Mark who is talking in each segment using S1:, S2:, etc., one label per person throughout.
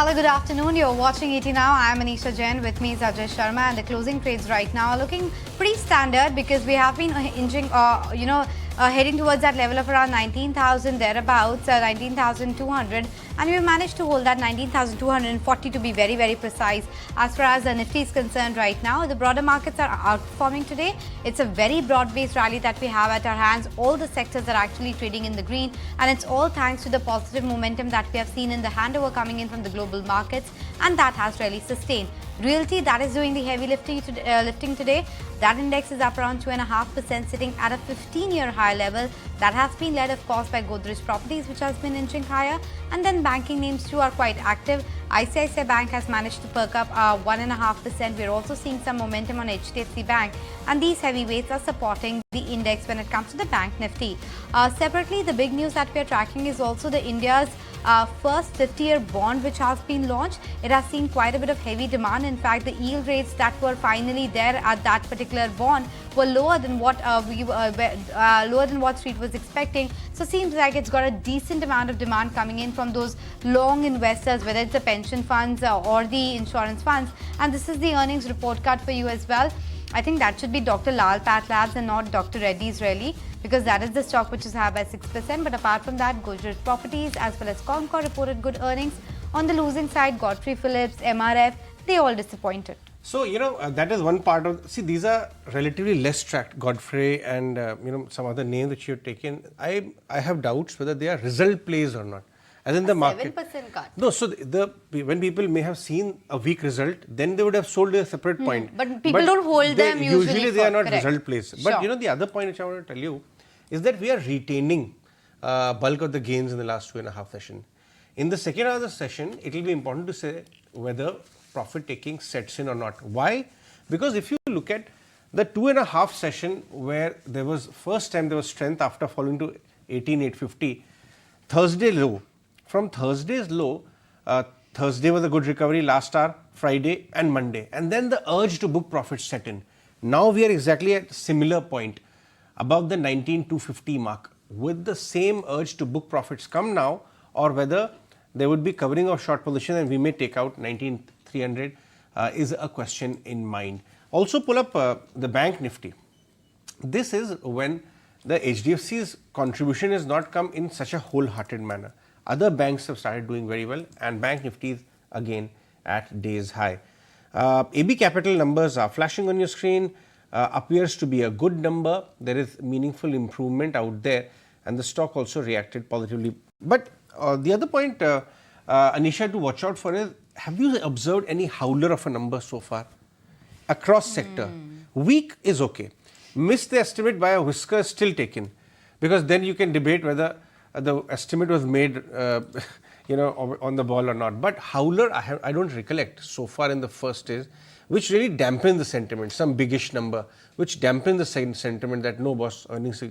S1: Hello, good afternoon. You're watching ET Now. I'm Anisha Jain. With me is Ajay Sharma, and the closing trades right now are looking pretty standard because we have been inching, heading towards that level of around 19,000 thereabouts, 19,200, and we've managed to hold that 19,240 to be very, very precise. As far as the Nifty is concerned right now, the broader markets are outperforming today. It's a very broad-based rally that we have at our hands. All the sectors are actually trading in the green, and it's all thanks to the positive momentum that we have seen in the handover coming in from the global markets, and that has really sustained. Realty, that is doing the heavy lifting today. That index is up around 2.5%, sitting at a 15-year high level. That has been led, of course, by Godrej Properties, which has been inching higher. And then banking names too are quite active. ICICI Bank has managed to perk up 1.5%. We're also seeing some momentum on HDFC Bank. And these heavyweights are supporting the index when it comes to the Bank Nifty. Separately, the big news that we are tracking is also the India's first 50-year bond, which has been launched. It has seen quite a bit of heavy demand. In fact, the yield rates that were finally there at that particular bond were lower than what Street was expecting. So seems like it's got a decent amount of demand coming in from those long investors, whether it's the pension funds or the insurance funds. And this is the earnings report card for you as well. I think that should be Dr. Lal PathLabs and not Dr. Reddy's really, because that is the stock which is higher by 6%. But apart from that, Godrej Properties as well as Concor reported good earnings. On the losing side, Godfrey Phillips, MRF, they all disappointed.
S2: So, that is one part of, see, these are relatively less tracked, Godfrey and, some other name that you have taken. I have doubts whether they are result plays or not. As in the market.
S1: 7% cut.
S2: No, so when people may have seen a weak result, then they would have sold a separate point.
S1: But people don't hold them
S2: usually. They are not
S1: correct.
S2: result plays. But, the other point which I want to tell you is that we are retaining bulk of the gains in the last 2.5 session. In the second half of the session, it will be important to say whether profit taking sets in or not. Why? Because if you look at the 2.5 session where there was first time there was strength after falling to 18,850, Thursday low. From Thursday's low, Thursday was a good recovery, last hour, Friday and Monday. And then the urge to book profits set in. Now we are exactly at a similar point, above the 19,250 mark. With the same urge to book profits come now, or whether there would be covering of short position and we may take out 19,300 is a question in mind. Also pull up the Bank Nifty. This is when the HDFC's contribution has not come in such a wholehearted manner. Other banks have started doing very well, and Bank Nifty is again at day's high. AB Capital numbers are flashing on your screen. Appears to be a good number. There is meaningful improvement out there, and the stock also reacted positively. But the other point, Anisha, to watch out for is, have you observed any howler of a number so far across sector? Weak is okay. Missed the estimate by a whisker is still taken, because then you can debate whether the estimate was made, on the ball or not. But howler, I don't recollect so far in the first days, which really dampened the sentiment. Some biggish number, which dampened the sentiment that no boss earnings.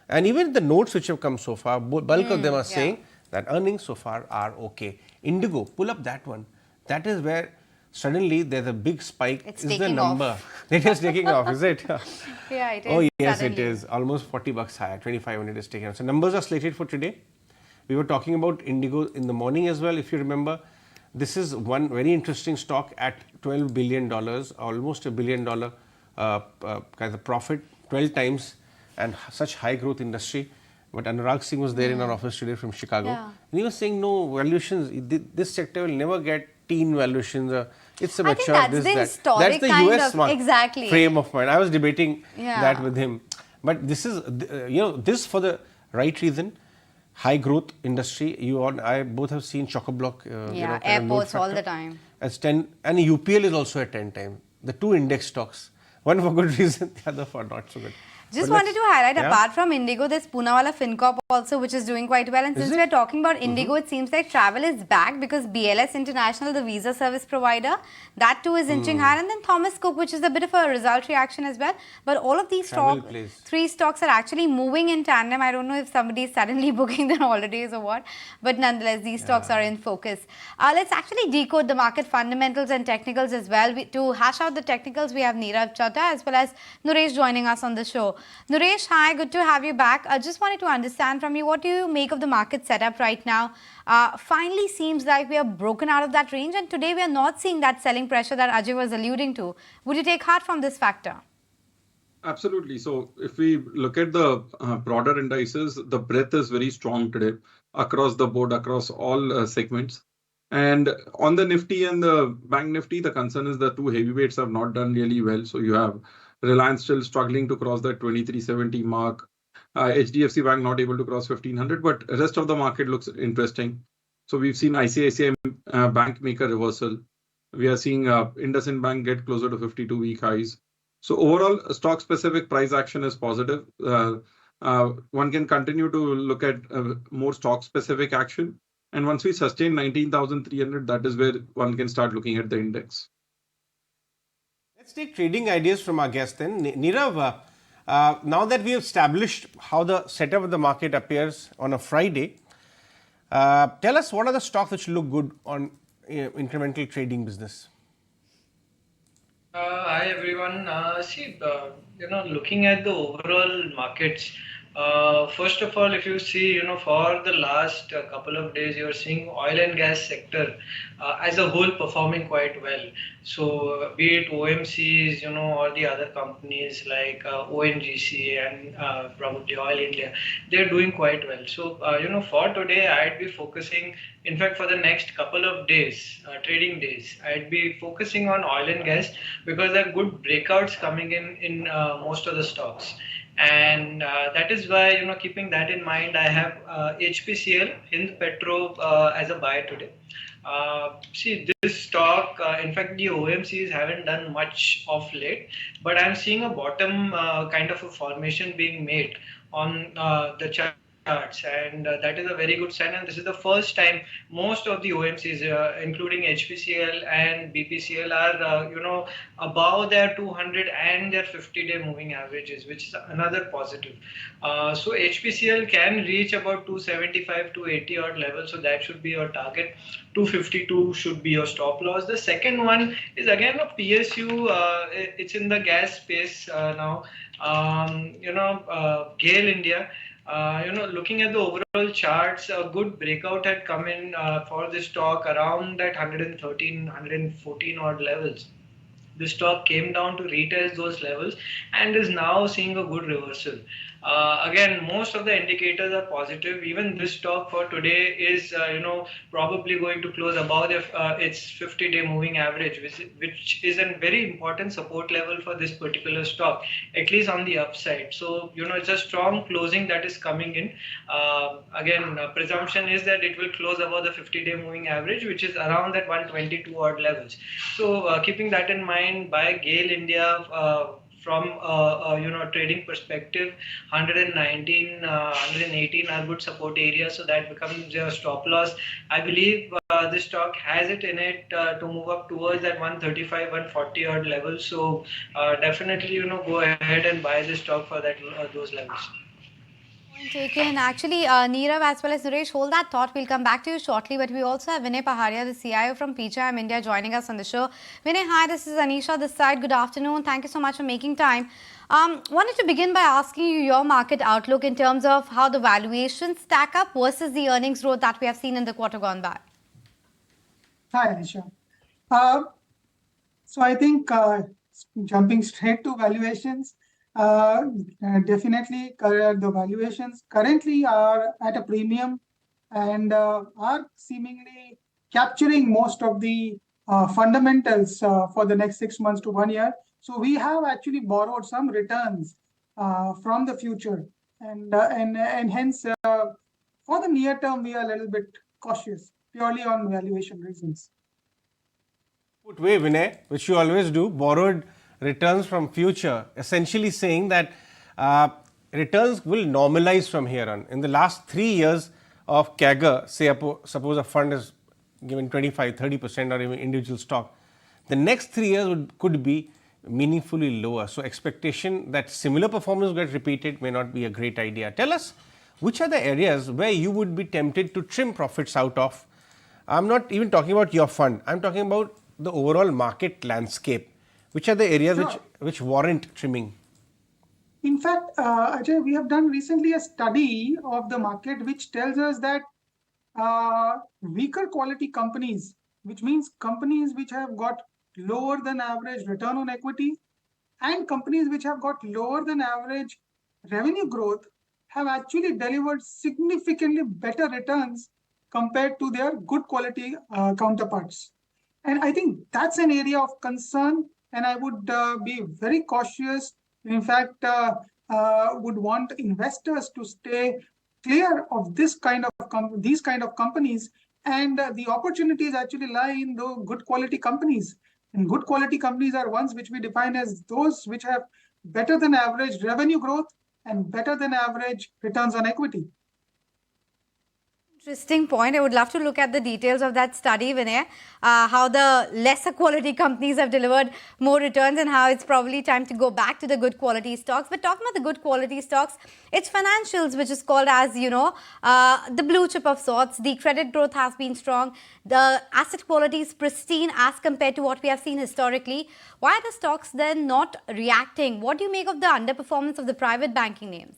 S2: And even the notes which have come so far, bulk of them are saying that earnings so far are okay. Indigo, pull up that one. That is where suddenly there's a big spike.
S1: It's
S2: is
S1: taking
S2: the number.
S1: off.
S2: It is taking off, is it?
S1: Yeah, it is.
S2: Oh, yes,
S1: suddenly.
S2: it is. Almost $40 higher, 2,500 is taken off. So numbers are slated for today. We were talking about Indigo in the morning as well, if you remember. This is one very interesting stock at $12 billion, almost $1 billion kind of profit, 12 times, and such high growth industry. But Anurag Singh was there in our office today from Chicago. Yeah. And he was saying, no, valuations, this sector will never get teen valuations. It's a mature,
S1: I think that's
S2: that's the US
S1: exactly.
S2: frame of mind. I was debating that with him. But this is, this for the right reason. High growth industry. You and I both have seen Chock-a-Block.
S1: Airports all the time.
S2: As 10, and UPL is also at 10 times. The two index stocks. One for good reason, the other for not so good.
S1: Just wanted to highlight, apart from Indigo, there's Poonawalla FinCorp also, which is doing quite well. And since we're talking about Indigo, it seems like travel is back because BLS International, the visa service provider, that too is inching higher. And then Thomas Cook, which is a bit of a result reaction as well. But all of these three stocks are actually moving in tandem. I don't know if somebody is suddenly booking their holidays or what. But nonetheless, these stocks are in focus. Let's actually decode the market fundamentals and technicals as well. To hash out the technicals, we have Nirav Chadha as well as Nuresh joining us on the show. Naresh, hi, good to have you back. I just wanted to understand from you, what do you make of the market setup right now? Finally seems like we are broken out of that range, and today we are not seeing that selling pressure that Ajay was alluding to. Would you take heart from this factor?
S3: Absolutely. So if we look at the broader indices, the breadth is very strong today across the board, across all segments. And on the Nifty and the Bank Nifty, the concern is the two heavyweights have not done really well. So you have Reliance still struggling to cross that 2370 mark. HDFC Bank not able to cross 1500, but rest of the market looks interesting. So we've seen ICICI Bank make a reversal. We are seeing IndusInd Bank get closer to 52-week highs. So overall, stock-specific price action is positive. One can continue to look at more stock-specific action. And once we sustain 19,300, that is where one can start looking at the index.
S2: Let's take trading ideas from our guest then. Nirav, now that we have established how the setup of the market appears on a Friday, tell us what are the stocks which look good on incremental trading business?
S4: Hi everyone. Looking at the overall markets, first of all, if you see, for the last couple of days, you're seeing oil and gas sector as a whole performing quite well. So, be it OMCs, or the other companies like ONGC and probably Oil India, they're doing quite well. So, for today, I'd be focusing, in fact, for the next couple of days, trading days, I'd be focusing on oil and gas because there are good breakouts coming in most of the stocks. And that is why, keeping that in mind, I have HPCL, Hind Petro, as a buy today. See, this stock, in fact, the OMCs haven't done much of late, but I'm seeing a bottom kind of a formation being made on the charts, and that is a very good sign. And this is the first time most of the OMCs, including HPCL and BPCL, are above their 200 and their 50-day moving averages, which is another positive. So HPCL can reach about 275 to 80 odd level, so that should be your target. 252 should be your stop loss. The second one is again a PSU. It's in the gas space now. GAIL India. Looking at the overall charts, a good breakout had come in for this stock around that 113, 114 odd levels. The stock came down to retest those levels and is now seeing a good reversal. Again, most of the indicators are positive. Even this stock for today is, probably going to close above its 50-day moving average, which is a very important support level for this particular stock, at least on the upside. So, it's a strong closing that is coming in. Again, presumption is that it will close above the 50-day moving average, which is around that 122 odd levels. So, keeping that in mind, by GAIL India, from trading perspective, 119, 118 are good support areas, so that becomes your stop loss. I believe this stock has it in it to move up towards that 135, 140 odd levels. So definitely, go ahead and buy this stock for that those levels.
S1: Point taken. Actually, Nirav as well as Suresh, hold that thought. We'll come back to you shortly. But we also have Vinay Paharia, the CIO from PGIM India, joining us on the show. Vinay, hi, this is Anisha this side. Good afternoon. Thank you so much for making time. Wanted to begin by asking you your market outlook in terms of how the valuations stack up versus the earnings growth that we have seen in the quarter gone by.
S5: Hi, Anisha. So I think jumping straight to valuations, definitely the valuations currently are at a premium and are seemingly capturing most of the fundamentals for the next 6 months to 1 year. So we have actually borrowed some returns from the future, and hence for the near term we are a little bit cautious purely on valuation reasons.
S2: Good way, Vinay, which you always do, borrowed returns from future, essentially saying that returns will normalize from here on. In the last 3 years of CAGR, say suppose a fund is given 25, 30% or even individual stock, the next 3 years could be meaningfully lower. So expectation that similar performance will get repeated may not be a great idea. Tell us, which are the areas where you would be tempted to trim profits out of? I'm not even talking about your fund. I'm talking about the overall market landscape. Which are the areas which warrant trimming?
S5: In fact, Ajay, we have done recently a study of the market which tells us that weaker quality companies, which means companies which have got lower than average return on equity and companies which have got lower than average revenue growth, have actually delivered significantly better returns compared to their good quality counterparts. And I think that's an area of concern, and I would be very cautious. In fact, would want investors to stay clear of these kind of companies. And the opportunities actually lie in the good quality companies. And good quality companies are ones which we define as those which have better than average revenue growth and better than average returns on equity.
S1: Interesting point. I would love to look at the details of that study, Vinay, how the lesser quality companies have delivered more returns and how it's probably time to go back to the good quality stocks. But talking about the good quality stocks, it's financials, which is called as, you know, the blue chip of sorts. The credit growth has been strong. The asset quality is pristine as compared to what we have seen historically. Why are the stocks then not reacting? What do you make of the underperformance of the private banking names?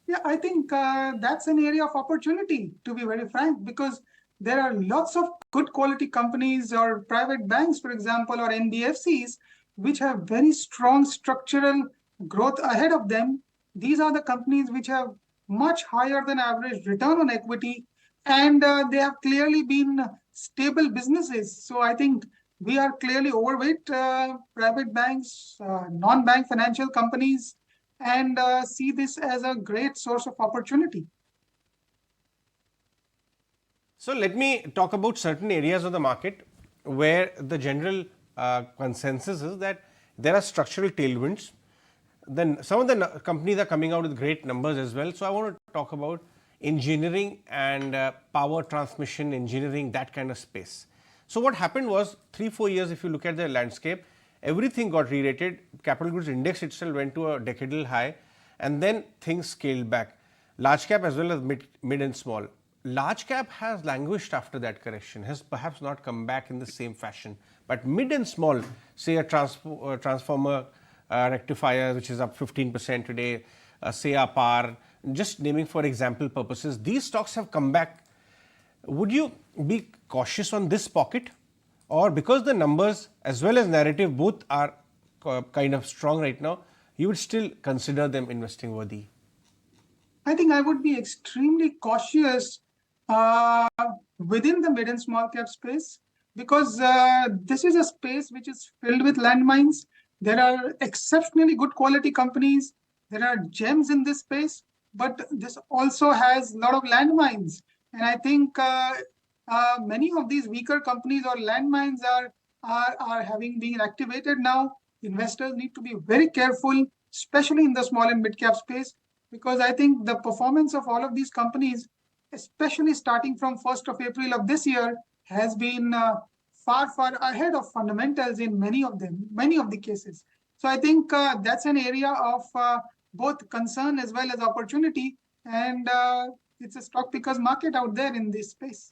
S5: Yeah, I think that's an area of opportunity, to be very frank, because there are lots of good quality companies or private banks, for example, or NBFCs, which have very strong structural growth ahead of them. These are the companies which have much higher than average return on equity, and they have clearly been stable businesses. So I think we are clearly overweight private banks, non-bank financial companies, and see this as a great source of opportunity.
S2: So let me talk about certain areas of the market where the general consensus is that there are structural tailwinds. Then some of the companies are coming out with great numbers as well. So I want to talk about engineering and power transmission engineering, that kind of space. So what happened was 3-4 years, if you look at the landscape, everything got re-rated. Capital goods index itself went to a decadal high, and then things scaled back. Large cap as well as mid and small. Large cap has languished after that correction, has perhaps not come back in the same fashion. But mid and small, say a transformer rectifier, which is up 15% today, say a PAR, just naming for example purposes, these stocks have come back. Would you be cautious on this pocket? Or because the numbers as well as narrative both are kind of strong right now, you would still consider them investing worthy?
S5: I think I would be extremely cautious within the mid and small cap space, because this is a space which is filled with landmines. There are exceptionally good quality companies. There are gems in this space, but this also has a lot of landmines. And I think many of these weaker companies or landmines are having been activated now. Investors need to be very careful, especially in the small and mid cap space, because I think the performance of all of these companies, especially starting from 1st of April of this year, has been far ahead of fundamentals in many of the cases. So I think that's an area of both concern as well as opportunity, and it's a stock pickers market out there in this space.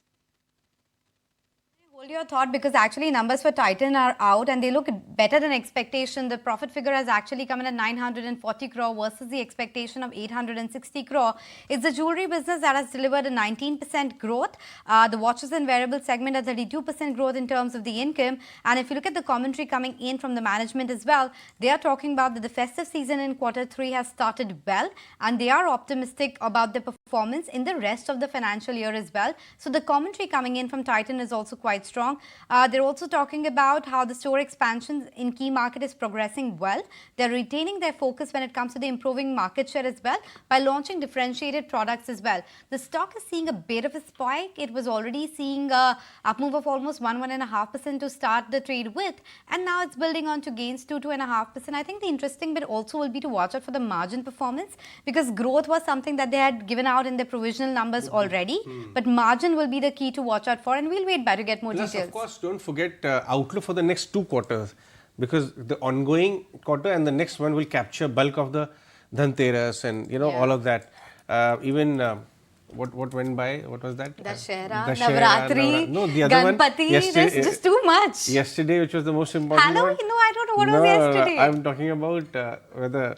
S1: Hold your thought, because actually numbers for Titan are out and they look better than expectation. The profit figure has actually come in at 940 crore versus the expectation of 860 crore. It's the jewelry business that has delivered a 19% growth. The watches and wearable segment at 32% growth in terms of the income. And if you look at the commentary coming in from the management as well, they are talking about that the festive season in Q3 has started well, and they are optimistic about the performance in the rest of the financial year as well. So the commentary coming in from Titan is also quite strong. They're also talking about how the store expansion in key market is progressing well. They're retaining their focus when it comes to the improving market share as well by launching differentiated products as well. The stock is seeing a bit of a spike. It was already seeing a up move of almost 1.5% to start the trade with, and now it's building on to gains 2.5%. I think the interesting bit also will be to watch out for the margin performance, because growth was something that they had given out in their provisional numbers already, but margin will be the key to watch out for, and we'll wait back to get more
S2: Plus,
S1: details.
S2: of course, don't forget outlook for the next 2 quarters, because the ongoing quarter and the next one will capture bulk of the Dhanteras and all of that. Even what went by? What was that?
S1: Dashera, Navratri,
S2: No, the other
S1: Ganpati. There's just too much.
S2: Yesterday, which was the most important
S1: Halloween?
S2: one.
S1: No, I don't know what was yesterday.
S2: I'm talking about whether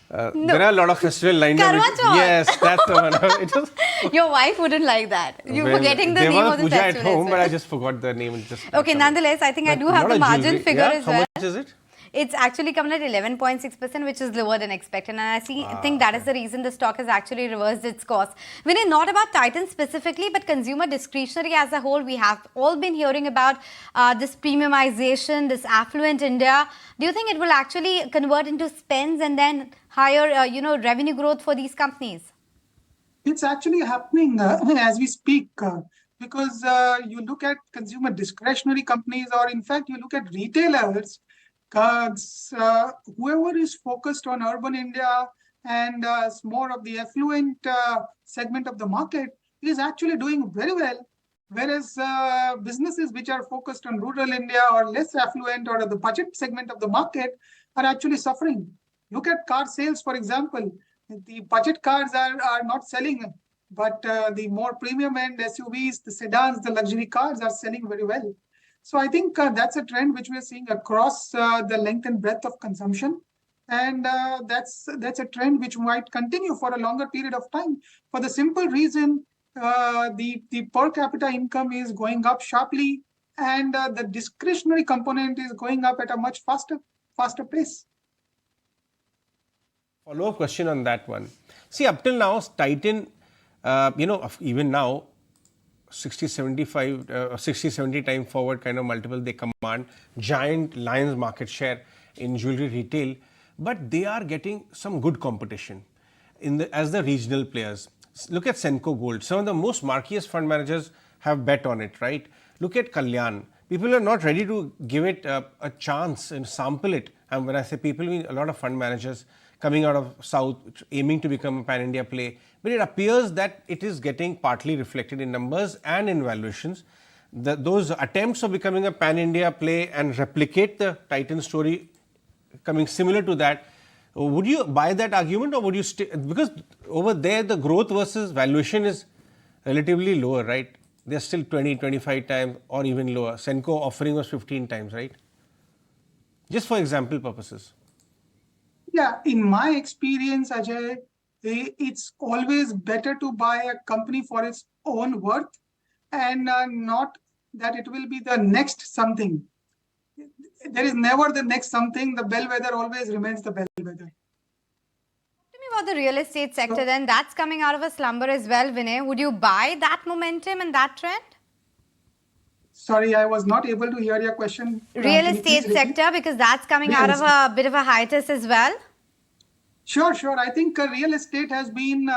S2: There are a lot of festivals lined up.
S1: Karwa Chauth.
S2: Yes, that's the one. It was,
S1: Your wife wouldn't like that. You're
S2: well,
S1: forgetting the
S2: there
S1: name
S2: was
S1: of the
S2: puja at
S1: festival.
S2: home,
S1: as
S2: but
S1: well.
S2: I just forgot the name.
S1: Okay, nonetheless, I think I do have the margin figure as well.
S2: How much is it?
S1: It's actually come at 11.6%, which is lower than expected. And I think that is the reason the stock has actually reversed its course. Vinay, not about Titan specifically, but consumer discretionary as a whole. We have all been hearing about this premiumization, this affluent India. Do you think it will actually convert into spends and then higher, revenue growth for these companies?
S5: It's actually happening as we speak because you look at consumer discretionary companies, or in fact, you look at retailers. Whoever is focused on urban India and more of the affluent segment of the market is actually doing very well, whereas businesses which are focused on rural India or less affluent or the budget segment of the market are actually suffering. Look at car sales, for example. The budget cars are not selling, but the more premium end SUVs, the sedans, the luxury cars are selling very well. So I think that's a trend which we are seeing across the length and breadth of consumption. And that's a trend which might continue for a longer period of time for the simple reason the per capita income is going up sharply and the discretionary component is going up at a much faster pace.
S2: Follow-up question on that one. See, up till now, Titan, even now, 60-70 time forward kind of multiple they command, giant lions market share in jewelry retail, but they are getting some good competition as the regional players. Look at Senco Gold. Some of the most marquee fund managers have bet on it, right? Look at Kalyan. People are not ready to give it a chance and sample it. And when I say people, I mean a lot of fund managers coming out of South, aiming to become a pan-India play. But it appears that it is getting partly reflected in numbers and in valuations. Those attempts of becoming a pan-India play and replicate the Titan story coming similar to that, would you buy that argument or would you stay? Because over there, the growth versus valuation is relatively lower, right? They're still 20, 25 times or even lower. Senco offering was 15 times, right? Just for example purposes.
S5: Yeah, in my experience, Ajay, it's always better to buy a company for its own worth and not that it will be the next something. There is never the next something. The bellwether always remains the bellwether.
S1: Talk to me about the real estate sector then. That's coming out of a slumber as well, Vinay. Would you buy that momentum and that trend?
S5: Sorry, I was not able to hear your question.
S1: Real estate sector, because that's coming out of a bit of a hiatus as well.
S5: Sure. I think real estate has been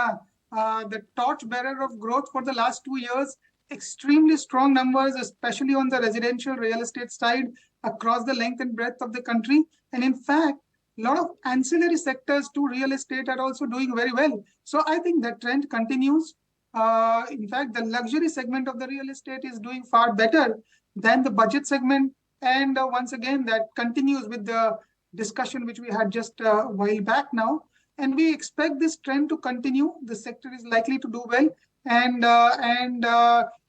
S5: the torchbearer of growth for the last 2 years. Extremely strong numbers, especially on the residential real estate side across the length and breadth of the country. And in fact, a lot of ancillary sectors to real estate are also doing very well. So I think that trend continues. In fact, the luxury segment of the real estate is doing far better than the budget segment. And once again, that continues with the discussion which we had just a while back now. And we expect this trend to continue. The sector is likely to do well. And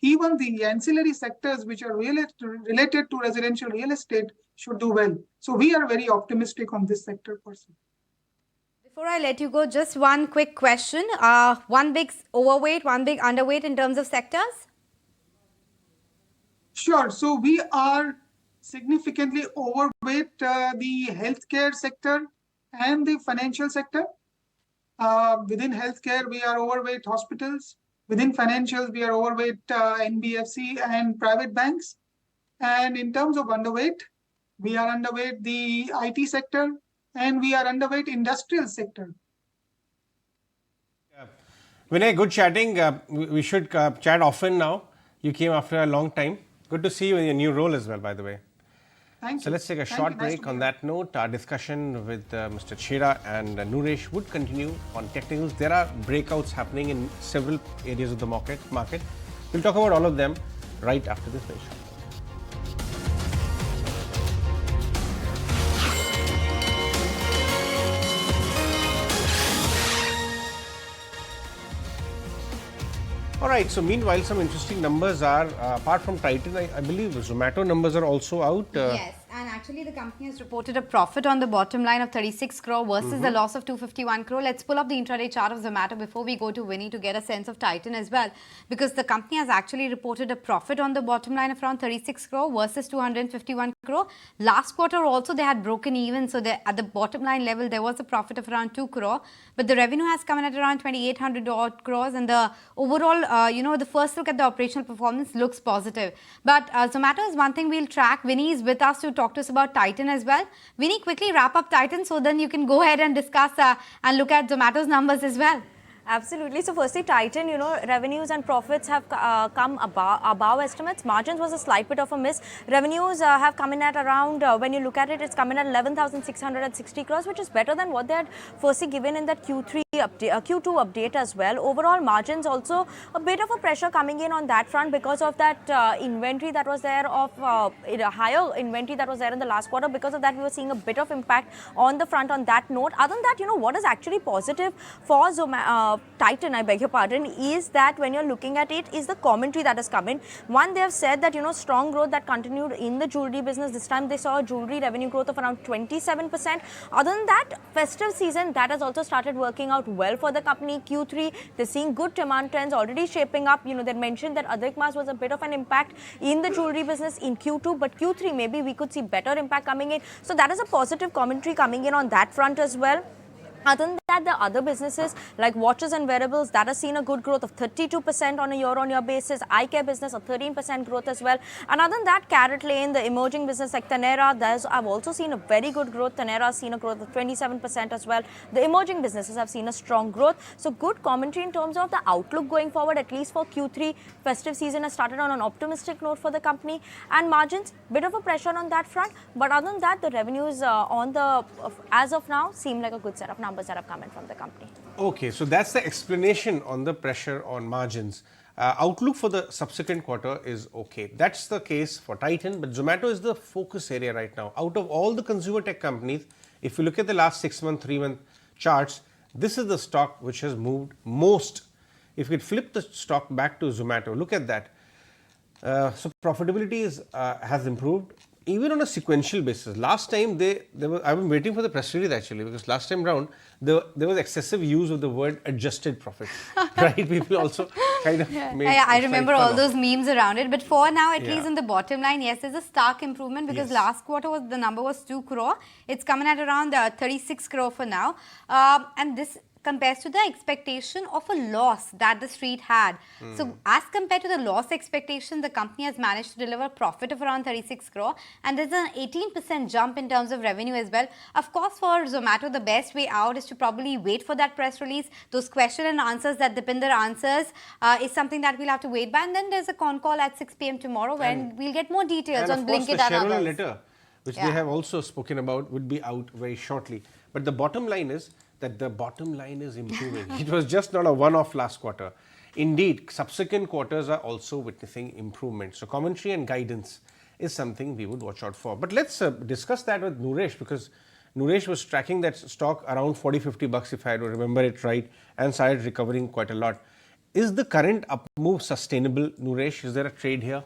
S5: even the ancillary sectors which are related to residential real estate should do well. So we are very optimistic on this sector per se.
S1: Before I let you go, just one quick question. One big overweight, one big underweight in terms of sectors?
S5: Sure. So we are significantly overweight the healthcare sector and the financial sector. Within healthcare, we are overweight hospitals. Within financials, we are overweight NBFC and private banks. And in terms of underweight, we are underweight the IT sector and we are underweight industrial sector.
S2: Vinay, good chatting. We should chat often now. You came after a long time. Good to see you in your new role as well, by the way.
S5: Thank you.
S2: So let's take a short break. On that note, our discussion with Mr. Chheda and Nuresh would continue on technicals. There are breakouts happening in several areas of the market. We'll talk about all of them right after this break. All right, so meanwhile, some interesting numbers are, apart from Titan, I believe Zomato numbers are also out.
S1: Yes, and actually the company has reported a profit on the bottom line of 36 crore versus the loss of 251 crore. Let's pull up the intraday chart of Zomato before we go to Winnie to get a sense of Titan as well, because the company has actually reported a profit on the bottom line of around 36 crore versus 251 crore. Last quarter also they had broken even, so at the bottom line level there was a profit of around 2 crore, but the revenue has come in at around 2800 odd crores, and the overall, the first look at the operational performance looks positive. But Zomato is one thing we'll track. Winnie is with us to talk to us about Titan as well. Winnie, quickly wrap up Titan so then you can go ahead and discuss and look at Zomato's numbers as well.
S6: Absolutely. So firstly, Titan, revenues and profits have come above estimates. Margins was a slight bit of a miss. Revenues have come in at around, when you look at it, it's come in at 11,660 crores, which is better than what they had firstly given in that Q2 update as well. Overall, margins also a bit of a pressure coming in on that front because of that inventory that was there of a higher inventory that was there in the last quarter. Because of that, we were seeing a bit of impact on the front on that note. Other than that, what is actually positive for Titan, I beg your pardon, is that when you're looking at it, is the commentary that has come in. One, they have said that, strong growth that continued in the jewelry business. This time they saw a jewelry revenue growth of around 27%. Other than that, festive season, that has also started working out well for the company. Q3, they're seeing good demand trends already shaping up. They mentioned that Adhik Maas was a bit of an impact in the jewelry business in Q2, but Q3 maybe we could see better impact coming in. So that is a positive commentary coming in on that front as well. Other than that, the other businesses like watches and wearables, that has seen a good growth of 32% on a year-on-year basis. Eye care business, a 13% growth as well. And other than that, Carrot Lane, the emerging business like Taneira, I've also seen a very good growth. Taneira has seen a growth of 27% as well. The emerging businesses have seen a strong growth. So good commentary in terms of the outlook going forward, at least for Q3. Festive season has started on an optimistic note for the company. And margins, bit of a pressure on that front. But other than that, the revenues as of now seem like a good set of numbers that have come in from the company.
S2: Okay, so that's the explanation on the pressure on margins. Outlook for the subsequent quarter is okay. That's the case for Titan, but Zomato is the focus area right now. Out of all the consumer tech companies, if you look at the last 6 month, 3 month charts, this is the stock which has moved most. If we flip the stock back to Zomato, look at that. So profitability has improved. Even on a sequential basis, last time I've been waiting for the press release actually, because last time round there was excessive use of the word adjusted profit, right? People also kind of made
S1: I remember all those memes around it. But for now, at least in the bottom line, yes, there's a stark improvement because last quarter the number was 2 crore. It's coming at around 36 crore for now, and this compares to the expectation of a loss that the street had. So as compared to the loss expectation, the company has managed to deliver a profit of around 36 crore, and there's an 18% jump in terms of revenue as well. Of course, for Zomato, the best way out is to probably wait for that press release. Those question and answers that Dipinder answers is something that we'll have to wait by. And then there's a con call at 6 p.m. tomorrow when we'll get more details on Blinkit and others.
S2: The letter, which they have also spoken about, would be out very shortly. But the bottom line is that the bottom line is improving. It was just not a one-off last quarter. Indeed, subsequent quarters are also witnessing improvement. So commentary and guidance is something we would watch out for. But let's discuss that with Nuresh, because Nuresh was tracking that stock around 40-50 bucks, if I remember it right, and started recovering quite a lot. Is the current up move sustainable, Nuresh? Is there a trade here?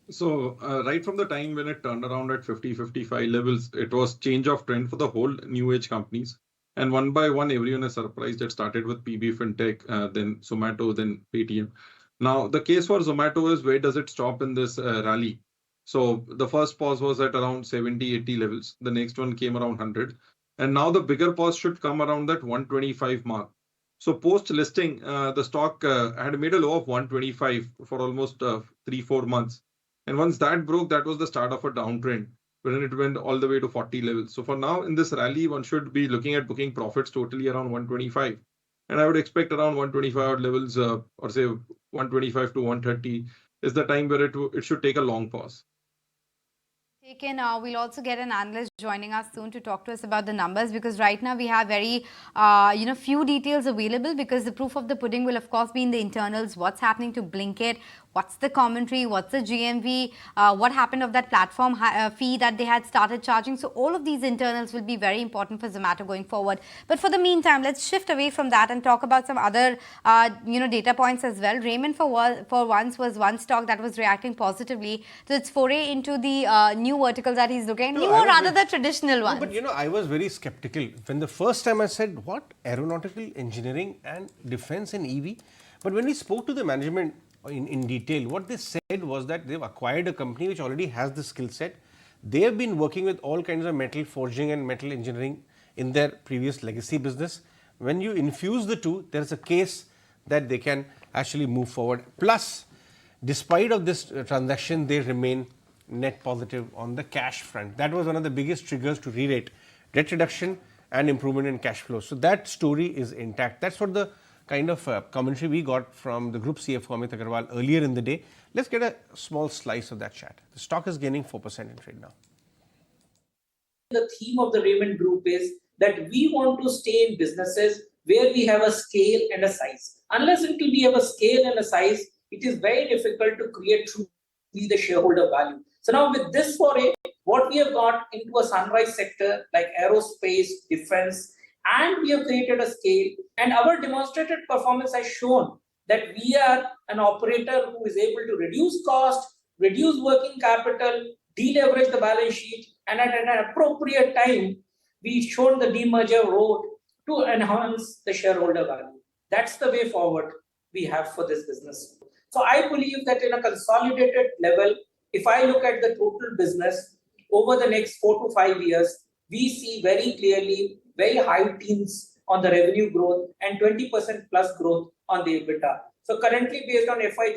S3: So right from the time when it turned around at 50-55 levels, it was change of trend for the whole new age companies. And one by one, everyone is surprised. It started with PB Fintech, then Zomato, then Paytm. Now, the case for Zomato is, where does it stop in this rally? So the first pause was at around 70-80 levels. The next one came around 100. And now the bigger pause should come around that 125 mark. So post listing, the stock had made a low of 125 for almost 3-4 months. And once that broke, that was the start of a downtrend, when it went all the way to 40 levels. So for now, in this rally, one should be looking at booking profits totally around 125. And I would expect around 125 levels, or say 125 to 130 is the time where it should take a long pause.
S1: We'll also get an analyst joining us soon to talk to us about the numbers, because right now we have very few details available, because the proof of the pudding will of course be in the internals. What's happening to Blinkit, what's the commentary, what's the GMV, what happened of that platform fee that they had started charging. So all of these internals will be very important for Zomato going forward. But for the meantime, let's shift away from that and talk about some other data points as well. Raymond for once was one stock that was reacting positively to its foray into the new new verticals that he's looking at,
S2: No,
S1: or rather the traditional ones?
S2: But I was very skeptical when the first time I said, what, aeronautical engineering and defense and EV? But when we spoke to the management in detail, what they said was that they've acquired a company which already has the skill set. They have been working with all kinds of metal forging and metal engineering in their previous legacy business. When you infuse the two, there is a case that they can actually move forward. Plus, despite of this transaction, they remain net positive on the cash front. That was one of the biggest triggers to re-rate: debt reduction and improvement in cash flow. So that story is intact. That's what the kind of commentary we got from the group CFO Amit Agarwal earlier in the day. Let's get a small slice of that chat. The stock is gaining 4% in trade now.
S7: The theme of the Raymond Group is that we want to stay in businesses where we have a scale and a size. Unless until we have a scale and a size, it is very difficult to create truly the shareholder value. So now with this foray, what we have got into a sunrise sector like aerospace, defense, and we have created a scale, and our demonstrated performance has shown that we are an operator who is able to reduce cost, reduce working capital, deleverage the balance sheet, and at an appropriate time, we've shown the demerger road to enhance the shareholder value. That's the way forward we have for this business. So I believe that in a consolidated level, if I look at the total business over the next 4 to 5 years, we see very clearly very high teens on the revenue growth and 20% plus growth on the EBITDA. So currently, based on FY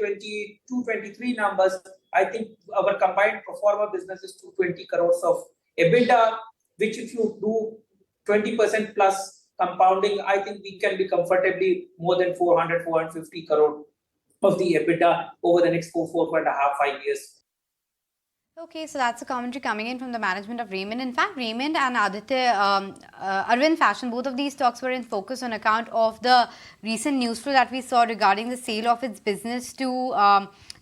S7: 22-23 numbers, I think our combined pro forma business is 220 crores of EBITDA, which if you do 20% plus compounding, I think we can be comfortably more than 400-450 crore of the EBITDA over the next 4.5 years.
S1: Okay, so that's a commentary coming in from the management of Raymond. In fact, Raymond and Arvind Fashion, both of these stocks were in focus on account of the recent news flow that we saw regarding the sale of its business to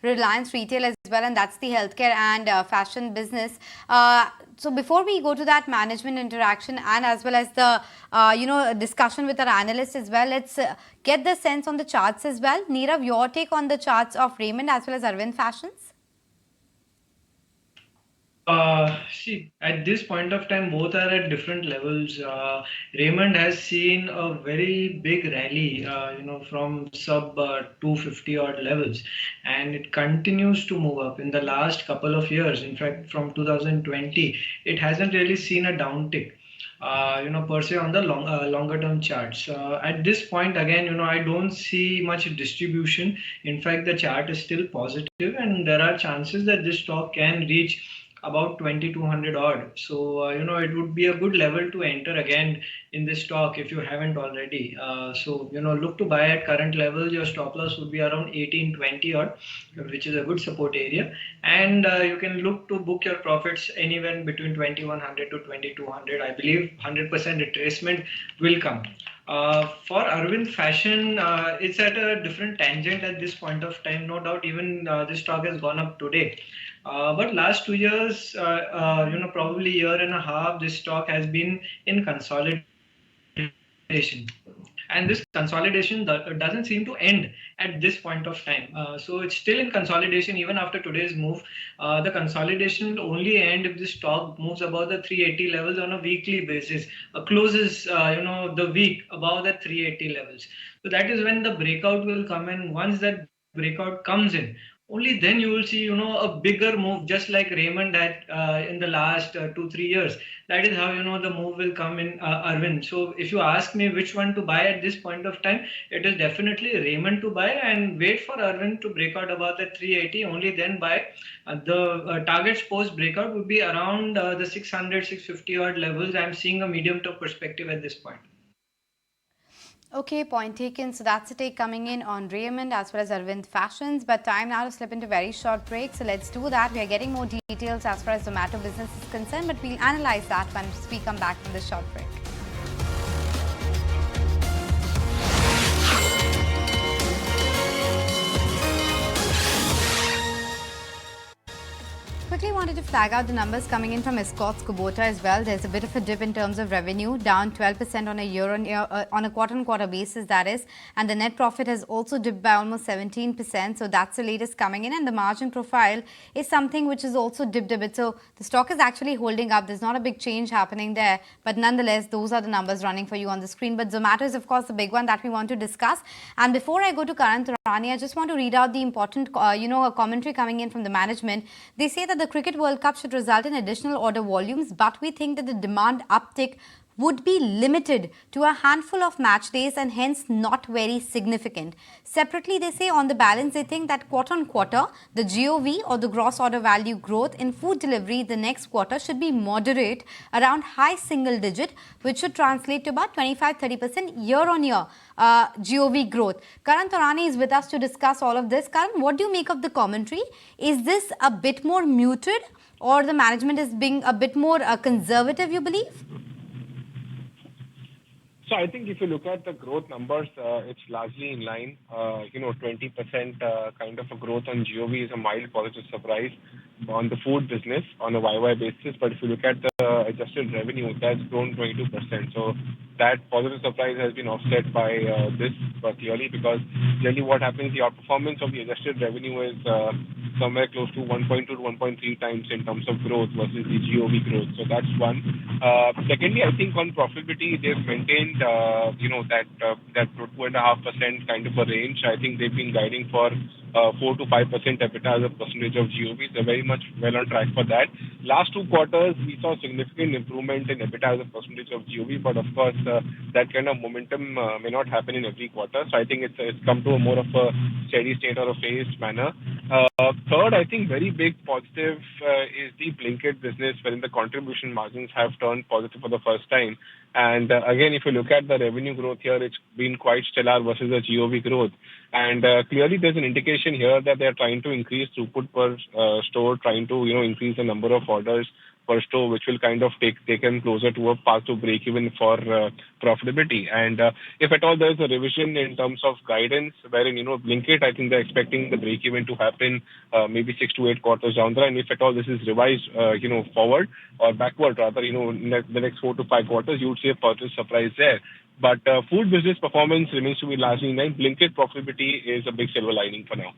S1: Reliance Retail as well, and that's the healthcare and fashion business. So before we go to that management interaction and as well as the discussion with our analysts as well, let's get the sense on the charts as well. Nirav, your take on the charts of Raymond as well as Arvind Fashions?
S4: See, at this point of time, both are at different levels. Raymond has seen a very big rally, from sub 250 odd levels, and it continues to move up in the last couple of years. In fact, from 2020, it hasn't really seen a downtick. Per se on the longer term charts. At this point, again, I don't see much distribution. In fact, the chart is still positive, and there are chances that this stock can reach about 2200 odd. So, it would be a good level to enter again in this stock if you haven't already. So, look to buy at current levels. Your stop loss would be around 1820 odd, which is a good support area. And you can look to book your profits anywhere between 2100 to 2200. I believe 100% retracement will come. For Arvind Fashion, it's at a different tangent at this point of time. No doubt, even this stock has gone up today. But last 2 years, probably year and a half, this stock has been in consolidation. And this consolidation doesn't seem to end at this point of time. So it's still in consolidation even after today's move. The consolidation will only end if the stock moves above the 380 levels on a weekly basis, closes the week above the 380 levels. So that is when the breakout will come in. Once that breakout comes in, only then you will see, a bigger move, just like Raymond had in the last 2-3 years. That is how, the move will come in Arvind. So if you ask me which one to buy at this point of time, it is definitely Raymond to buy, and wait for Arvind to break out about the 380, only then buy. The targets post breakout would be around the 600, 650 odd levels. I'm seeing a medium term perspective at this point.
S1: Okay, point taken. So that's a take coming in on Raymond as well as Arvind Fashions. But time now to slip into very short break. So let's do that. We are getting more details as far as Zomato business is concerned, but we'll analyze that once we come back from this short break. Quickly wanted to flag out the numbers coming in from Escorts Kubota as well. There's a bit of a dip in terms of revenue, down 12% on a year-on-year, on a quarter-on-quarter basis, that is. And the net profit has also dipped by almost 17%. So that's the latest coming in. And the margin profile is something which is also dipped a bit. So the stock is actually holding up. There's not a big change happening there. But nonetheless, those are the numbers running for you on the screen. But Zomato is, of course, the big one that we want to discuss. And before I go to Karan Taurani, I just want to read out the important, a commentary coming in from the management. They say that the Cricket World Cup should result in additional order volumes, but we think that the demand uptick would be limited to a handful of match days and hence not very significant. Separately, they say on the balance, they think that quarter on quarter, the GOV or the gross order value growth in food delivery the next quarter should be moderate around high single digit, which should translate to about 25-30% year on year GOV growth. Karan Taurani is with us to discuss all of this. Karan, what do you make of the commentary? Is this a bit more muted or the management is being a bit more conservative, you believe?
S8: So I think if you look at the growth numbers, it's largely in line. 20% kind of a growth on GOV is a mild positive surprise on the food business on a YY basis. But if you look at the adjusted revenue, that's grown 22%. So that positive surprise has been offset by this clearly, because clearly what happens, the outperformance of the adjusted revenue is somewhere close to 1.2 to 1.3 times in terms of growth versus the GOV growth. So that's one. Secondly, I think on profitability, they've maintained, that 2.5% kind of a range. I think they've been guiding for 4 to 5% EBITDA as a percentage of GOV. They're very much well on track for that. Last 2 quarters, we saw significant improvement in EBITDA as a percentage of GOV, but of course, that kind of momentum may not happen in every quarter. So I think it's come to a more of a steady state or a phased manner. Third, I think very big positive is the Blinkit business, wherein the contribution margins have turned positive for the first time. And again, if you look at the revenue growth here, it's been quite stellar versus the GOV growth. And clearly, there's an indication here that they're trying to increase throughput per store, trying to increase the number of orders per store, which will kind of take them closer to a path to break even for profitability. And if at all there's a revision in terms of guidance, wherein Blinkit, I think they're expecting the break even to happen maybe 6 to 8 quarters down the line. If at all this is revised, forward or backward, rather, in the next 4 to 5 quarters, you would see a positive surprise there. But food business performance remains to be largely in line. Blinkit profitability is a big silver lining for now.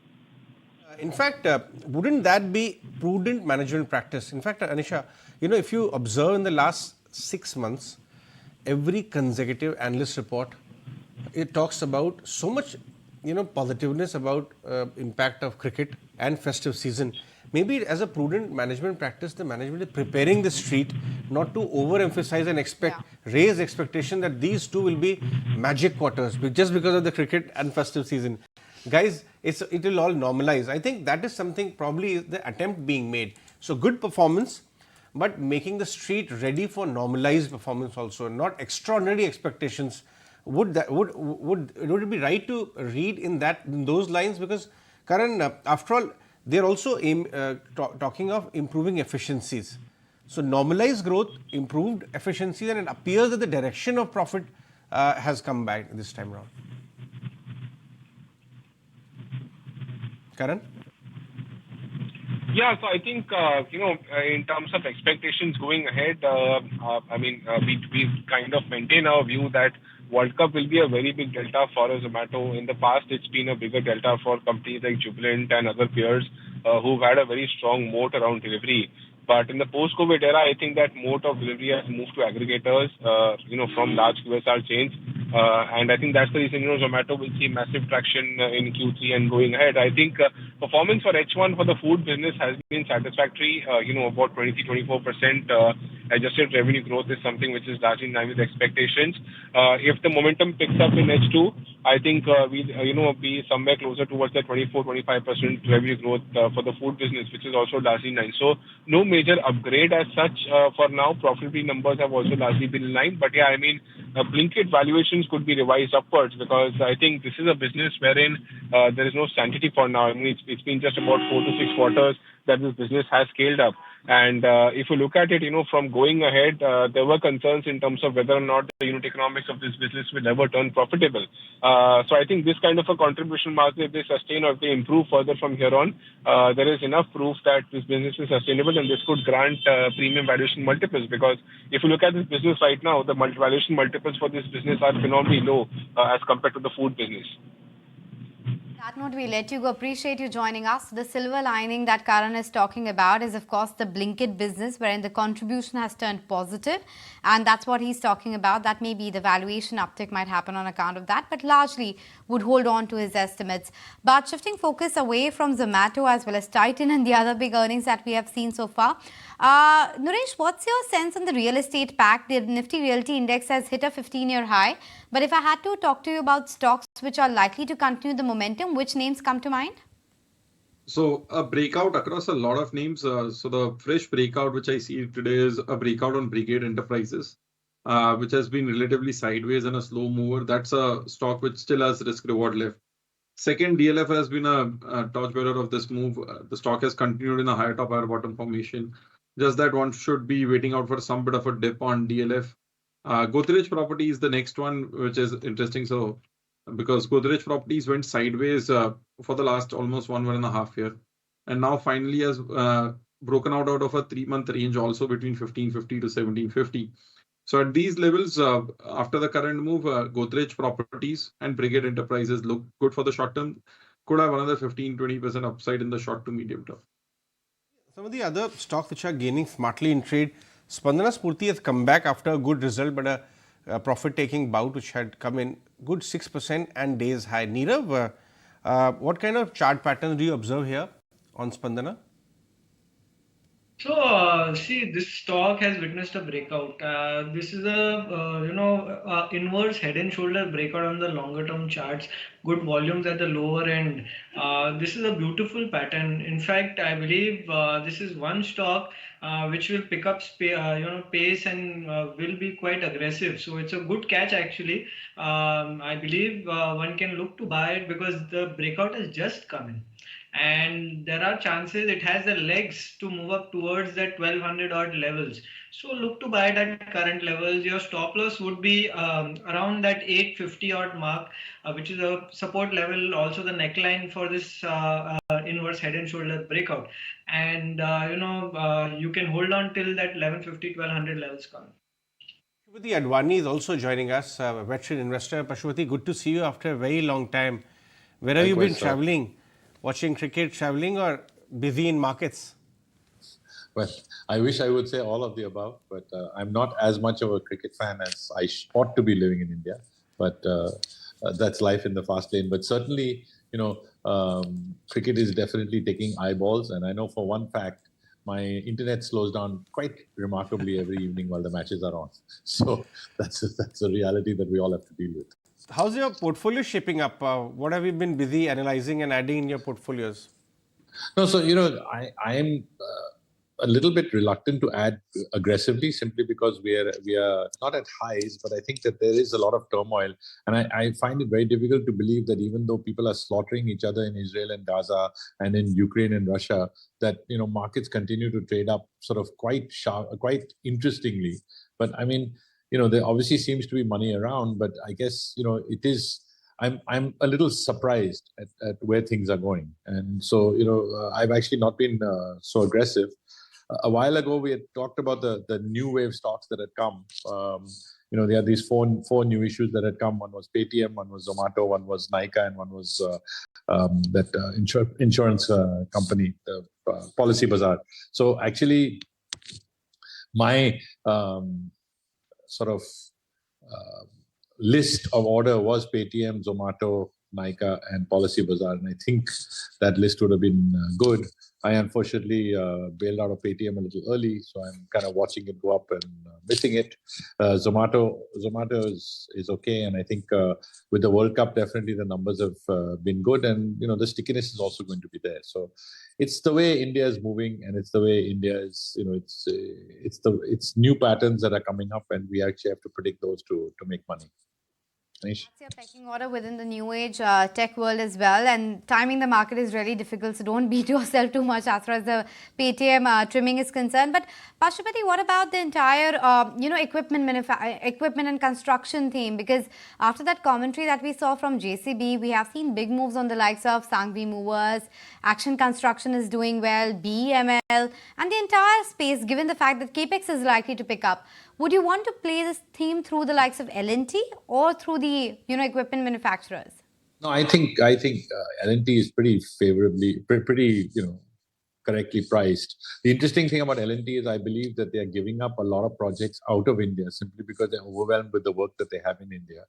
S2: In fact, wouldn't that be prudent management practice? In fact, Anisha, if you observe in the last 6 months, every consecutive analyst report, it talks about so much, positiveness about impact of cricket and festive season. Maybe as a prudent management practice, the management is preparing the street not to overemphasize and raise expectation that these two will be magic quarters just because of the cricket and festive season. Guys, it will all normalize. I think that is something probably the attempt being made. So good performance, but making the street ready for normalized performance also, not extraordinary expectations. Would it be right to read in those lines? Because Karan, after all, they're also talking of improving efficiencies. So normalized growth, improved efficiencies, and it appears that the direction of profit has come back this time around. Karan?
S8: Yeah, so I think, in terms of expectations going ahead, we kind of maintain our view that World Cup will be a very big delta for Zomato. In the past, it's been a bigger delta for companies like Jubilant and other peers who've had a very strong moat around delivery. But in the post-COVID era, I think that moat of delivery has moved to aggregators, from large QSR chains. And I think that's the reason, Zomato will see massive traction in Q3 and going ahead. I think performance for H1 for the food business has been satisfactory. About 23-24% adjusted revenue growth is something which is largely in line with expectations. If the momentum picks up in H2, I think we'll be somewhere closer towards the 24-25% revenue growth for the food business, which is also largely in line. So no major upgrade as such for now. Profitability numbers have also largely been in line. But yeah, Blinkit valuations could be revised upwards, because I think this is a business wherein there is no sanctity for now. It's been just about 4 to 6 quarters that this business has scaled up. And if you look at it, from going ahead, there were concerns in terms of whether or not the unit economics of this business will ever turn profitable. So I think this kind of a contribution margin, if they sustain or if they improve further from here on, there is enough proof that this business is sustainable, and this could grant premium valuation multiples. Because if you look at this business right now, the valuation multiples for this business are phenomenally low as compared to the food business.
S1: That note, we let you go. Appreciate you joining us. The silver lining that Karan is talking about is, of course, the Blinkit business, wherein the contribution has turned positive, and that's what he's talking about. That may be the valuation uptick might happen on account of that, but largely would hold on to his estimates. But shifting focus away from Zomato as well as Titan and the other big earnings that we have seen so far, Naresh, what's your sense on the real estate pack? The Nifty Realty Index has hit a 15-year high. But if I had to talk to you about stocks which are likely to continue the momentum, which names come to mind?
S3: So a breakout across a lot of names. So the fresh breakout which I see today is a breakout on Brigade Enterprises, which has been relatively sideways and a slow mover. That's a stock which still has risk reward left. Second, DLF has been a torchbearer of this move. The stock has continued in a higher top, higher bottom formation. Just that one should be waiting out for some bit of a dip on DLF. Godrej Property is the next one, which is interesting. So, because Godrej Properties went sideways for the last almost 1.5 year, and now finally has broken out of a 3-month range, also between 1550 to 1750. So at these levels, after the current move, Godrej Properties and Brigade Enterprises look good for the short term. Could have another 15-20% upside in the short to medium term.
S2: Some of the other stocks which are gaining smartly in trade, Spandana Spurti has come back after a good result, but a profit-taking bout which had come in good 6% and days high. Nirav, what kind of chart patterns do you observe here on Spandana?
S4: So, see, this stock has witnessed a breakout. This is a inverse head and shoulder breakout on the longer term charts. Good volumes at the lower end. This is a beautiful pattern. In fact, I believe this is one stock which will pick up pace and will be quite aggressive. So it's a good catch actually. I believe one can look to buy it because the breakout has just come in. And there are chances it has the legs to move up towards that 1200 odd levels. So look to buy it at current levels. Your stop loss would be around that 850 odd mark, which is a support level, also the neckline for this inverse head and shoulder breakout. And you can hold on till that 1150, 1200 levels come.
S2: Pashupati Advani is also joining us, a veteran investor. Pashupati, good to see you after a very long time. Where have you been traveling? Watching cricket, traveling, or busy in markets?
S9: Well, I wish I would say all of the above, but I'm not as much of a cricket fan as I ought to be living in India. But that's life in the fast lane. But certainly, cricket is definitely taking eyeballs. And I know for one fact, my internet slows down quite remarkably every evening while the matches are on. So that's a reality that we all have to deal with.
S2: How's your portfolio shaping up? What have you been busy analyzing and adding in your portfolios?
S9: No, so, I am a little bit reluctant to add aggressively simply because we are not at highs, but I think that there is a lot of turmoil. And I find it very difficult to believe that even though people are slaughtering each other in Israel and Gaza and in Ukraine and Russia, that, markets continue to trade up sort of quite sharp, quite interestingly. But I mean, there obviously seems to be money around, but I guess, it is, I'm a little surprised at where things are going. And so, I've actually not been so aggressive. A while ago, we had talked about the new wave stocks that had come. There are these four new issues that had come. One was Paytm, one was Zomato, one was Nykaa, and one was that insurance company, Policy Bazaar. So actually, my sort of list of order was Paytm, Zomato, Nykaa, and Policy Bazaar, and I think that list would have been good. I unfortunately bailed out of Paytm a little early, so I'm kind of watching it go up and missing it. Zomato is okay, and I think with the World Cup, definitely the numbers have been good, and the stickiness is also going to be there. So it's the way India is moving, and it's the way India is. It's new patterns that are coming up, and we actually have to predict those to make money. Manish.
S1: That's your pecking order within the new age tech world as well, and timing the market is really difficult, so don't beat yourself too much as far as the Paytm trimming is concerned. But Pashupati, what about the entire equipment and construction theme? Because after that commentary that we saw from JCB, we have seen big moves on the likes of Sangvi Movers, Action Construction is doing well, BEML, and the entire space, given the fact that capex is likely to pick up. Would you want to play this theme through the likes of L&T or through the equipment manufacturers?
S9: No, I think L&T is pretty favorably, pretty correctly priced. The interesting thing about L&T is I believe that they are giving up a lot of projects out of India simply because they're overwhelmed with the work that they have in India.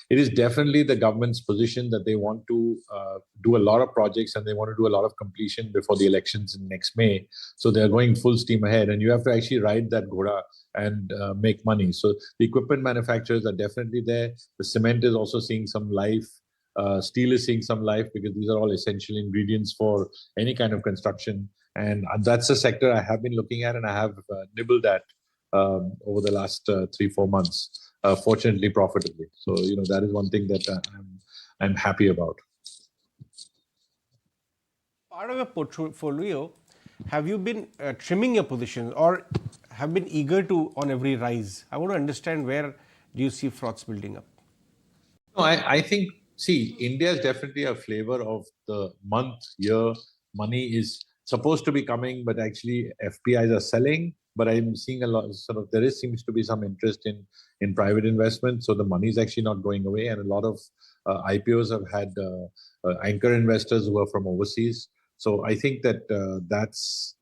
S9: It is definitely the government's position that they want to do a lot of projects and they want to do a lot of completion before the elections in next May. So they're going full steam ahead, and you have to actually ride that ghoda and make money. So the equipment manufacturers are definitely there. The cement is also seeing some life. Steel is seeing some life because these are all essential ingredients for any kind of construction. And that's a sector I have been looking at and I have nibbled at over the last 3-4 months. Fortunately, profitably. So that is one thing that I'm happy about.
S2: Part of your portfolio, have you been trimming your positions or have been eager to on every rise? I want to understand where do you see frauds building up?
S9: No, I think, see, India is definitely a flavor of the month, year. Money is supposed to be coming, but actually FPIs are selling. But I'm seeing a lot, seems to be some interest in private investment. So the money is actually not going away. And a lot of IPOs have had anchor investors who are from overseas. So I think that that's,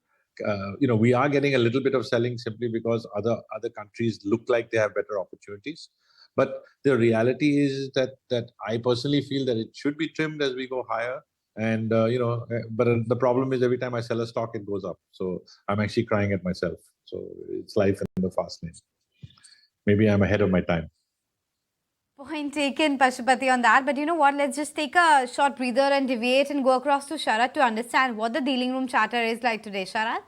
S9: we are getting a little bit of selling simply because other countries look like they have better opportunities. But the reality is that I personally feel that it should be trimmed as we go higher. And, but the problem is every time I sell a stock, it goes up. So I'm actually crying at myself. So it's life in the fast lane. Maybe I'm ahead of my time.
S1: Point taken, Pashupati, on that. But you know what? Let's just take a short breather and deviate and go across to Sharat to understand what the dealing room chatter is like today. Sharat?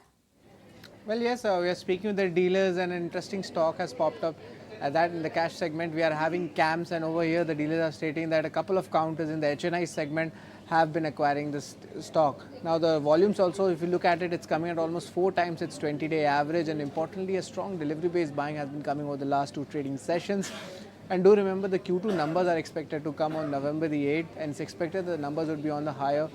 S10: Well, yes, we are speaking with the dealers and an interesting stock has popped up. That in the cash segment, we are having CAMs, and over here the dealers are stating that a couple of counters in the HNI segment have been acquiring this stock. Now the volumes also, if you look at it, it's coming at almost 4 times its 20-day average, and importantly a strong delivery based buying has been coming over the last 2 trading sessions. And do remember the Q2 numbers are expected to come on November the 8th, and it's expected the numbers would be on the higher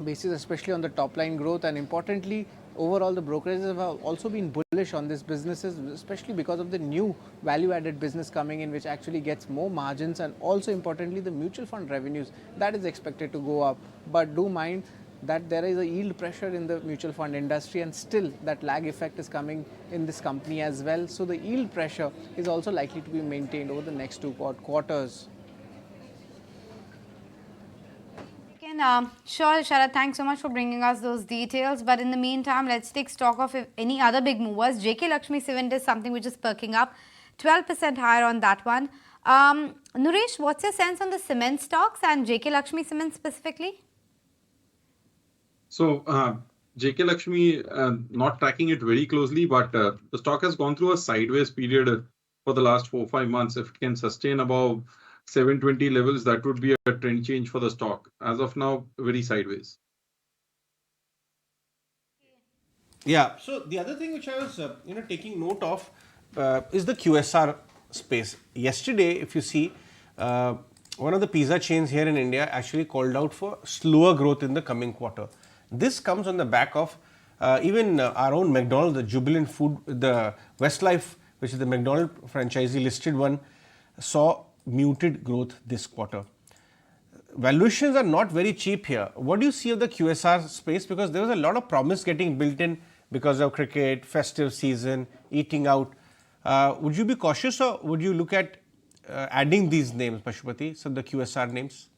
S10: basis, especially on the top line growth. And importantly, overall the brokerages have also been bullish on these businesses, especially because of the new value added business coming in, which actually gets more margins, and also importantly the mutual fund revenues that is expected to go up. But do mind that there is a yield pressure in the mutual fund industry, and still that lag effect is coming in this company as well. So the yield pressure is also likely to be maintained over the next 2 quarters.
S1: Sure, Sharat, thanks so much for bringing us those details. But in the meantime, let's take stock of any other big movers. JK Lakshmi Cement is something which is perking up, 12% higher on that one. Nuresh, what's your sense on the cement stocks and JK Lakshmi Cement specifically?
S3: So JK Lakshmi, not tracking it very closely, but the stock has gone through a sideways period for the last 4-5 months. If it can sustain above 720 levels, that would be a trend change for the stock. As of now, very sideways.
S2: Yeah. So the other thing which I was taking note of is the QSR space. Yesterday, if you see, one of the pizza chains here in India actually called out for slower growth in the coming quarter. This comes on the back of even our own McDonald's, the Jubilant Food, the Westlife, which is the McDonald's franchisee listed one, saw muted growth this quarter. Valuations are not very cheap here. What do you see of the QSR space? Because there was a lot of promise getting built in because of cricket, festive season, eating out. Would you be cautious, or would you look at adding these names, Pashupati, so the QSR names?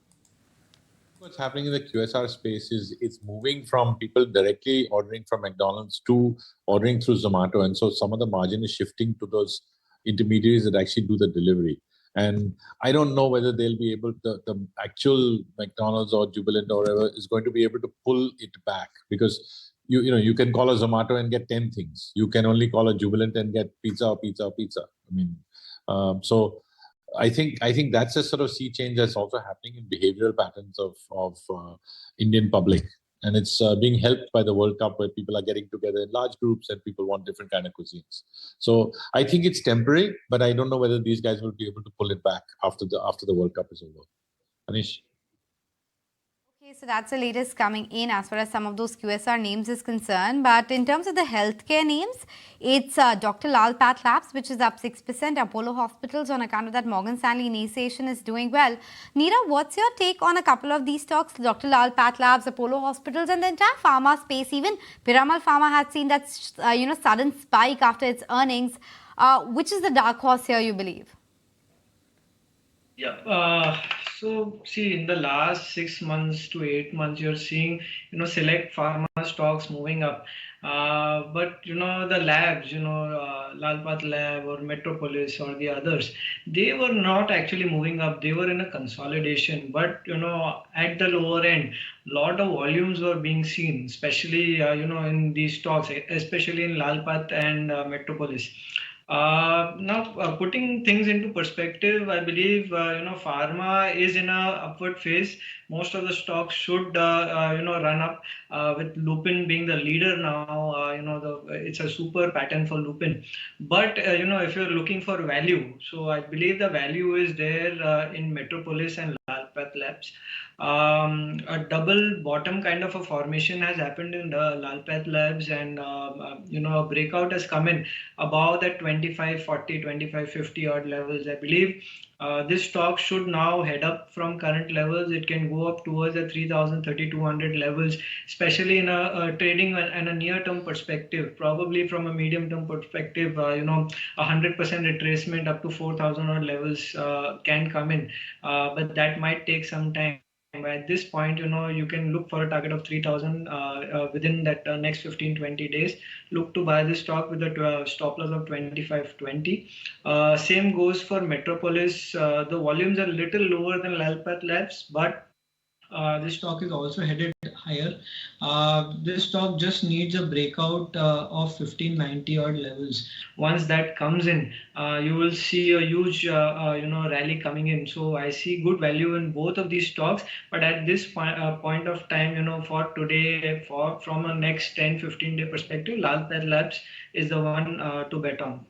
S9: What's happening in the QSR space is it's moving from people directly ordering from McDonald's to ordering through Zomato. And so some of the margin is shifting to those intermediaries that actually do the delivery. And I don't know whether they'll be able to, the actual McDonald's or Jubilant or whatever is going to be able to pull it back, because you can call a Zomato and get 10 things. You can only call a Jubilant and get pizza or pizza or pizza. I mean, so I think that's a sort of sea change that's also happening in behavioral patterns of Indian public, and it's being helped by the World Cup, where people are getting together in large groups and people want different kind of cuisines. So I think it's temporary, but I don't know whether these guys will be able to pull it back after the World Cup is over. Anish.
S1: Okay, so that's the latest coming in as far as some of those QSR names is concerned. But in terms of the healthcare names, it's Dr. Lal Path Labs, which is up 6%. Apollo Hospitals, on account of that Morgan Stanley initiation, is doing well. Neera, what's your take on a couple of these stocks? Dr. Lal Path Labs, Apollo Hospitals, and the entire pharma space. Even Piramal Pharma has seen that sudden spike after its earnings. Which is the dark horse here, you believe?
S4: Yeah. So see, in the last 6 months to 8 months, you're seeing, select pharma stocks moving up. But the labs, Lalpath Lab or Metropolis or the others, they were not actually moving up. They were in a consolidation. But at the lower end, lot of volumes were being seen, especially in these stocks, especially in Lalpath and Metropolis. Now, putting things into perspective, I believe pharma is in a upward phase. Most of the stocks should run up, with Lupin being the leader now. It's a super pattern for Lupin. But if you're looking for value, so I believe the value is there in Metropolis and Lalpath Labs. A double bottom kind of a formation has happened in the Lalpath Labs, and a breakout has come in above that 2540, 2550 odd levels. I believe this stock should now head up from current levels. It can go up towards the 3000, 3200 levels, especially in a trading and a near-term perspective. Probably from a medium-term perspective, 100% retracement up to 4000 odd levels can come in, but that might take some time. At this point, you can look for a target of 3000 within that next 15-20 days. Look to buy this stock with a stop loss of 2520. Same goes for Metropolis. The volumes are a little lower than Lalpath Labs, but this stock is also headed higher. This stock just needs a breakout of 1590 odd levels. Once that comes in, you will see a huge rally coming in. So I see good value in both of these stocks. But at this point of time, for today, from a next 10-15 day perspective, Lalpath Labs is the one to bet on.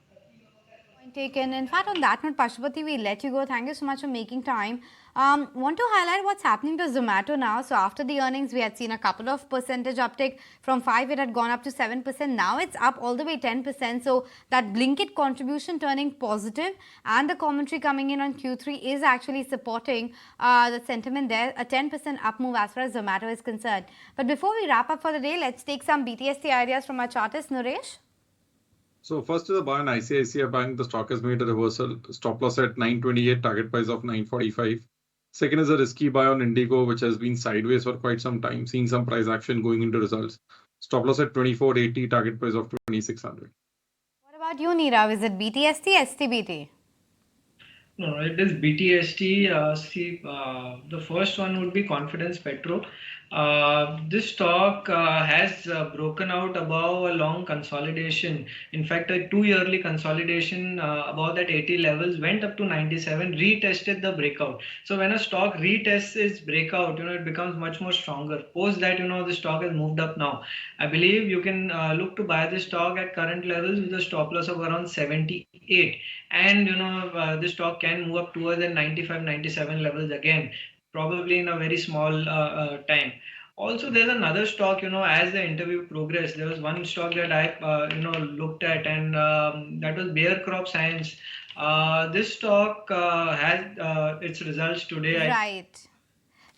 S1: Taken. In fact, on that note, Pashupati, we let you go. Thank you so much for making time. Want to highlight what's happening to Zomato now. So after the earnings, we had seen a couple of percentage uptick. From 5, it had gone up to 7%. Now it's up all the way 10%. So that Blinkit contribution turning positive, and the commentary coming in on Q3 is actually supporting the sentiment there. A 10% up move as far as Zomato is concerned. But before we wrap up for the day, let's take some BTST ideas from our chartist, Naresh.
S3: So first is a buy on ICICI Bank. The stock has made a reversal. Stop loss at 928, target price of 945. Second is a risky buy on Indigo, which has been sideways for quite some time, seeing some price action going into results. Stop loss at 2480, target price of 2600.
S1: What about you, Neerav? Is it BTST, STBT?
S4: No, it is BTST. The first one would be Confidence Petro. This stock has broken out above a long consolidation. In fact, a 2-yearly consolidation above that 80 levels, went up to 97, retested the breakout. So when a stock retests its breakout, it becomes much more stronger. Post that, the stock has moved up now. I believe you can look to buy this stock at current levels with a stop loss of around 78. And, this stock can move up towards the 95, 97 levels again, probably in a very small time. Also, there's another stock, as the interview progressed, there was one stock that I, looked at, and that was Bayer Crop Science. This stock had its results today.
S1: Right.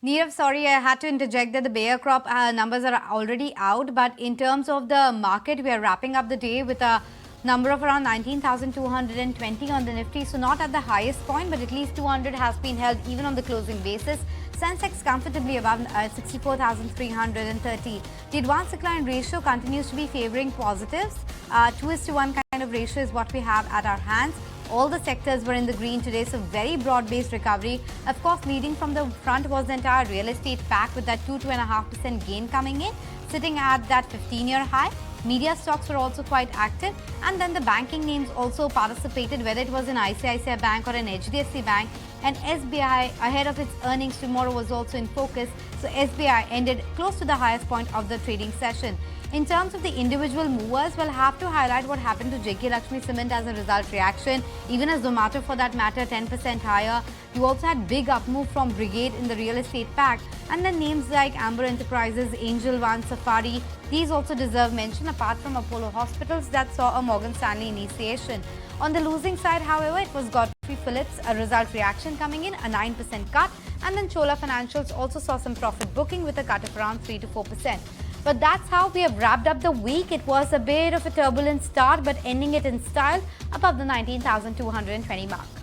S1: Neerav, sorry, I had to interject that the Bayer Crop numbers are already out. But in terms of the market, we are wrapping up the day with a number of around 19,220 on the Nifty. So not at the highest point, but at least 200 has been held even on the closing basis. Sensex comfortably above 64,330. The advance decline ratio continues to be favouring positives. 2:1 kind of ratio is what we have at our hands. All the sectors were in the green today, so very broad-based recovery. Of course, leading from the front was the entire real estate pack with that 2.5% gain coming in, sitting at that 15-year high. Media stocks were also quite active, and then the banking names also participated, whether it was an ICICI Bank or an HDFC Bank. And SBI, ahead of its earnings tomorrow, was also in focus. So SBI ended close to the highest point of the trading session. In terms of the individual movers, we'll have to highlight what happened to JK Lakshmi Cement as a result reaction, even as Zomato for that matter 10% higher. You also had big up move from Brigade in the real estate pack, and then names like Amber Enterprises, Angel One, Safari, these also deserve mention apart from Apollo Hospitals that saw a Morgan Stanley initiation. On the losing side, however, it was Godfrey Phillips, a result reaction coming in, a 9% cut, and then Chola Financials also saw some profit booking with a cut of around 3 to 4%. But that's how we have wrapped up the week. It was a bit of a turbulent start, but ending it in style above the 19,220 mark.